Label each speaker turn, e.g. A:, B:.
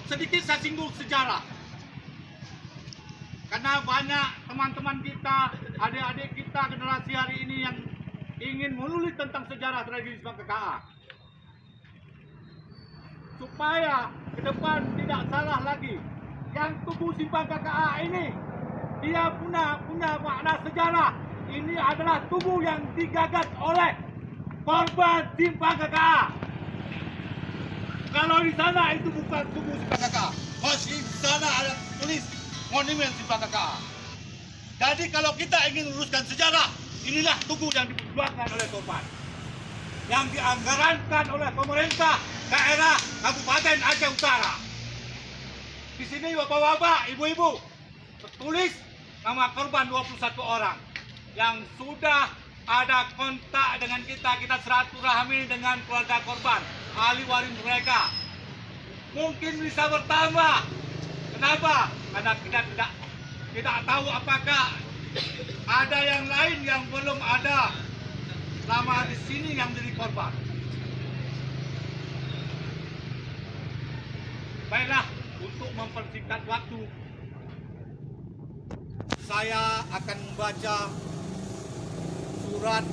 A: sedikit saya singgung sejarah. Karena banyak teman-teman kita, adik-adik kita generasi hari ini yang ingin menulis tentang sejarah tragedi Simpang KKA. Supaya ke depan tidak salah lagi, yang tubuh Simpang KKA ini dia punya makna sejarah. Ini adalah tubuh yang digagas oleh korban Simpang KKA. Kalau di sana itu bukan tubuh Simpang KKA, masih di sana ada tulis monumen Simpang KKA. Jadi kalau kita ingin luruskan sejarah, inilah tubuh yang diperjuangkan oleh korban, yang dianggarankan oleh pemerintah daerah Kabupaten Aceh Utara. Di sini bapak-bapak, ibu-ibu, tertulis nama korban 21 orang yang sudah ada kontak dengan kita silaturahmi dengan keluarga korban, ahli waris mereka. Mungkin bisa bertambah. Kenapa? Karena kita tidak tahu apakah ada yang lain yang belum ada nama di sini yang menjadi korban. Baiklah, untuk mempersingkat waktu, saya akan membaca surat